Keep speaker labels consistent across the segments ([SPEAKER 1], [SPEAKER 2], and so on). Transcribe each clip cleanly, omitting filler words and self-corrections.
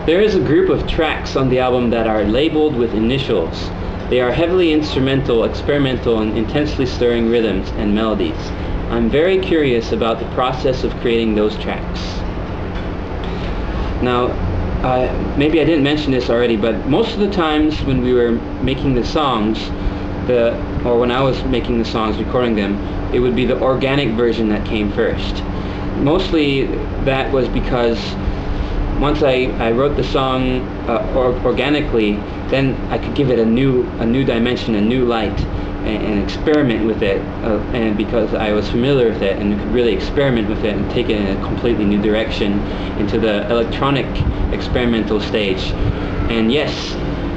[SPEAKER 1] There is a group of tracks on the album that are labeled with initials. They are heavily instrumental, experimental, and intensely stirring rhythms and melodies. I'm very curious about the process of creating those tracks. Now, maybe I didn't mention this already, but most of the times when we were making the songs, or when I was making the songs, recording them, it would be the organic version that came first. Mostly that was because once I wrote the song organically, then I could give it a new dimension, a new light, and experiment with it. And because I was familiar with it and could really experiment with it and take it in a completely new direction into the electronic experimental stage. And yes,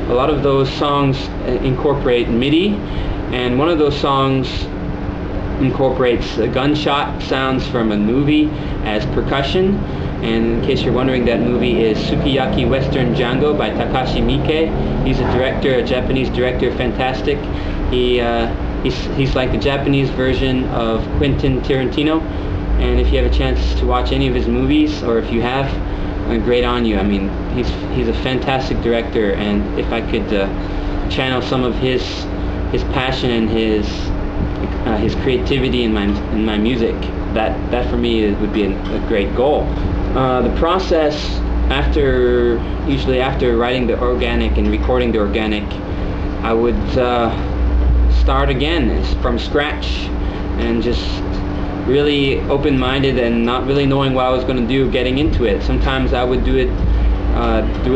[SPEAKER 1] a lot of those songs incorporate MIDI, and one of those songs incorporates gunshot sounds from a movie as percussion. And in case you're wondering, that movie is Sukiyaki Western Django by Takashi Miike. He's a director, a Japanese director, fantastic. He's like the Japanese version of Quentin Tarantino. And if you have a chance to watch any of his movies, or if you have, great on you. I mean, he's a fantastic director, and if I could channel some of his passion and his creativity in my music, that for me would be a great goal. The process usually after writing the organic and recording the organic, I would start again from scratch and just really open-minded and not really knowing what I was going to do, getting into it. Sometimes I would do it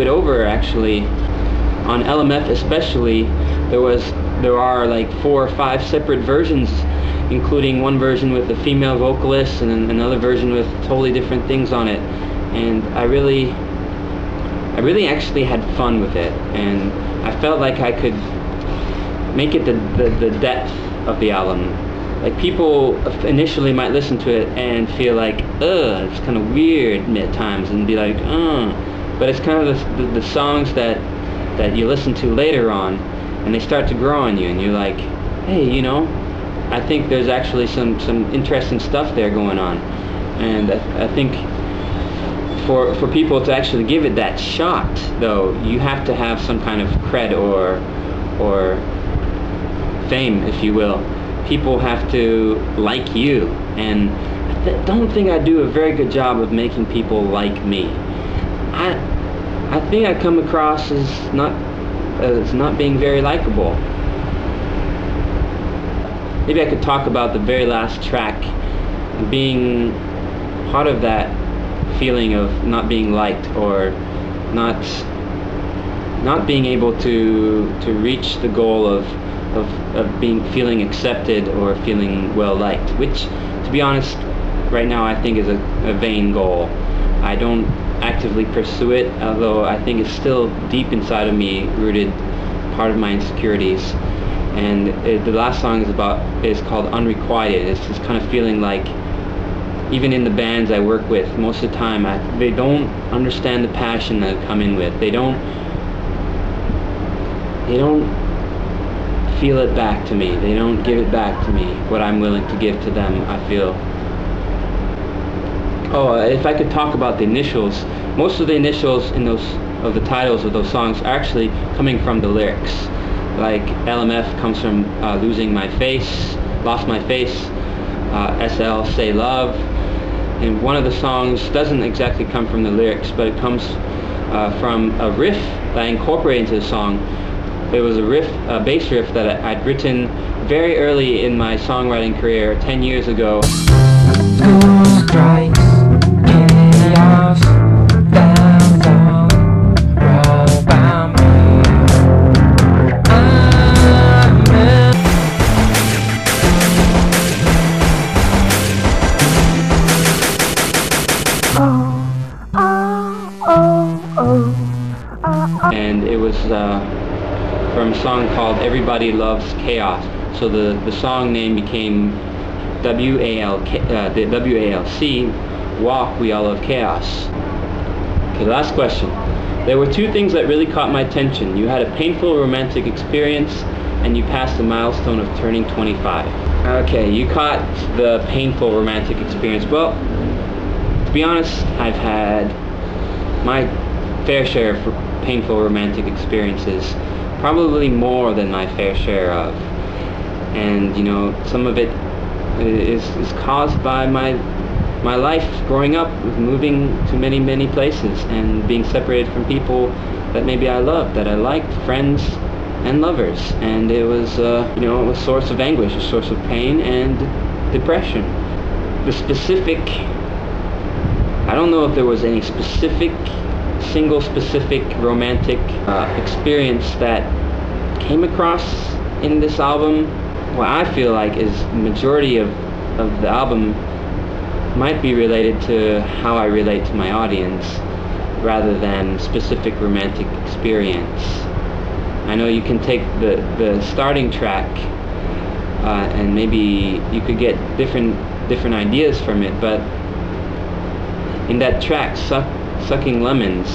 [SPEAKER 1] over, actually. On LMF especially, there are like 4 or 5 separate versions, including one version with a female vocalist and another version with totally different things on it. And I really actually had fun with it, and I felt like I could make it the depth of the album. Like, people initially might listen to it and feel like, it's kind of weird at times, and be like, but it's kind of the songs that you listen to later on, and they start to grow on you, and you're like, hey, I think there's actually some interesting stuff there going on. And I think for people to actually give it that shot, though, you have to have some kind of cred or fame, if you will. People have to like you, and I don't think I do a very good job of making people like me. I think I come across as not being very likable. Maybe I could talk about the very last track, being part of that feeling of not being liked, or not being able to reach the goal of feeling accepted or feeling well liked, which, to be honest, right now I think is a vain goal. I don't actively pursue it, although I think it's still deep inside of me, rooted part of my insecurities. And the last song is called Unrequited. It's this kind of feeling like, even in the bands I work with, most of the time they don't understand the passion that I come in with. They don't feel it back to me. They don't give it back to me, what I'm willing to give to them, I feel. If I could talk about the initials, most of the initials of the titles of those songs are actually coming from the lyrics. Like, LMF comes from Losing My Face, Lost My Face, SL, Say Love. And one of the songs doesn't exactly come from the lyrics, but it comes from a riff that I incorporated into the song. It was a bass riff that I'd written very early in my songwriting career, 10 years ago. And it was from a song called Everybody Loves Chaos. So the song name became the WALC, Walk, We All Love Chaos. Okay, last question. There were 2 things that really caught my attention. You had a painful romantic experience, and you passed the milestone of turning 25. Okay, you caught the painful romantic experience. Well, to be honest, I've had fair share of painful romantic experiences, probably more than my fair share of. And you know, some of it is caused by my life growing up, moving to many places and being separated from people that maybe I loved, that I liked, friends and lovers. And it was you know, a source of anguish, a source of pain and depression. The specific, I don't know if there was any single specific romantic experience that came across in this album. What I feel like is the majority of the album might be related to how I relate to my audience rather than specific romantic experience. I know you can take the starting track and maybe you could get different ideas from it, but in that track, Sucking Lemons,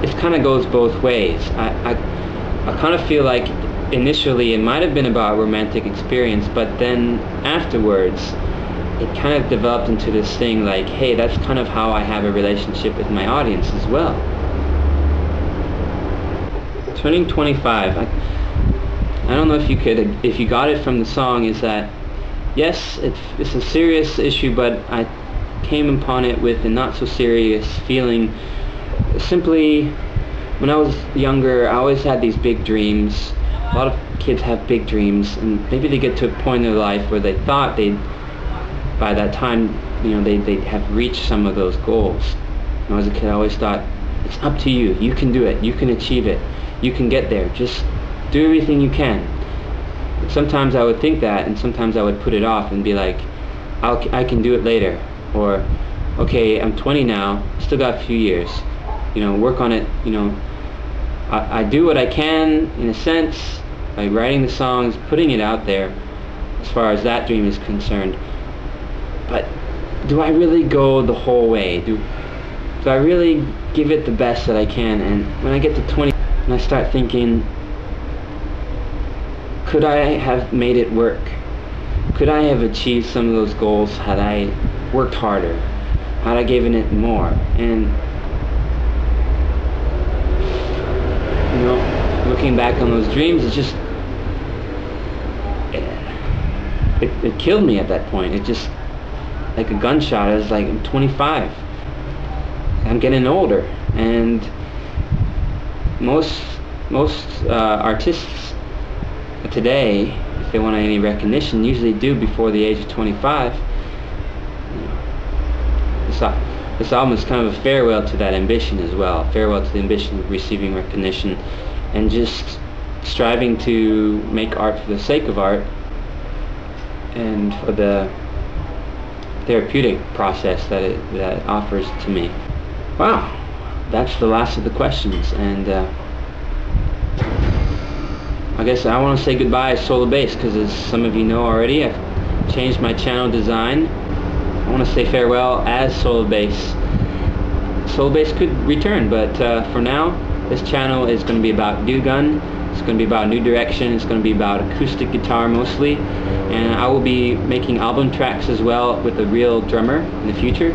[SPEAKER 1] it kind of goes both ways. I kind of feel like initially it might have been about romantic experience, but then afterwards it kind of developed into this thing like, hey, that's kind of how I have a relationship with my audience as well. Turning 25, I don't know if you got it from the song, is that yes, it's a serious issue, but I came upon it with a not so serious feeling. Simply, when I was younger, I always had these big dreams. A lot of kids have big dreams, and maybe they get to a point in their life where they thought by that time, you know, they'd have reached some of those goals. When I was a kid, I always thought, it's up to you. You can do it. You can achieve it. You can get there. Just do everything you can. Sometimes I would think that, and sometimes I would put it off and be like, I can do it later. Or, okay, I'm 20 now, still got a few years. You know, work on it. You know, I do what I can, in a sense, by writing the songs, putting it out there, as far as that dream is concerned. But do I really go the whole way? Do I really give it the best that I can? And when I get to 20, and I start thinking, could I have made it work? Could I have achieved some of those goals had I worked harder? Had I given it more? And you know, looking back on those dreams, it's just it killed me at that point. It just, like a gunshot. I was like, I'm 25. I'm getting older, and most artists today, if they want any recognition, usually do before the age of 25. This album is kind of a farewell to that ambition as well. Farewell to the ambition of receiving recognition, and just striving to make art for the sake of art and for the therapeutic process that it offers to me. Wow, that's the last of the questions, and I guess I want to say goodbye to soulofbass, because as some of you know already, I've changed my channel design. I want to say farewell as soulofbass. Soulofbass could return, but for now, this channel is going to be about Dugun. It's going to be about new direction. It's going to be about acoustic guitar mostly, and I will be making album tracks as well with a real drummer in the future.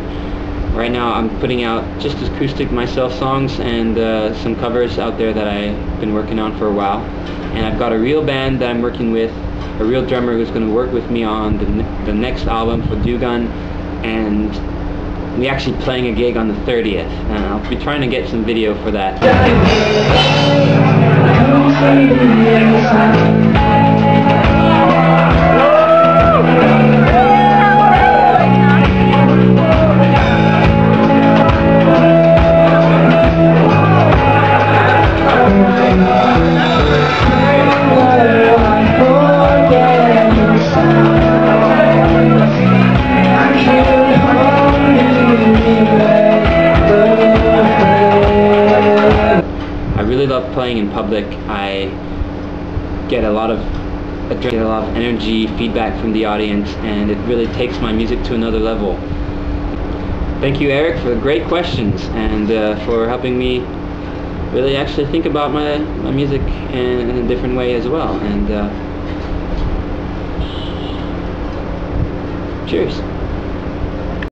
[SPEAKER 1] Right now I'm putting out just acoustic myself songs and some covers out there that I've been working on for a while. And I've got a real band that I'm working with, a real drummer who's going to work with me on the next album for Dugun, and we're actually playing a gig on the 30th, and I'll be trying to get some video for that. I really love playing in public. I get a lot of energy, feedback from the audience, and it really takes my music to another level. Thank you, Eric, for the great questions, and for helping me really actually think about my music in a different way as well. And cheers.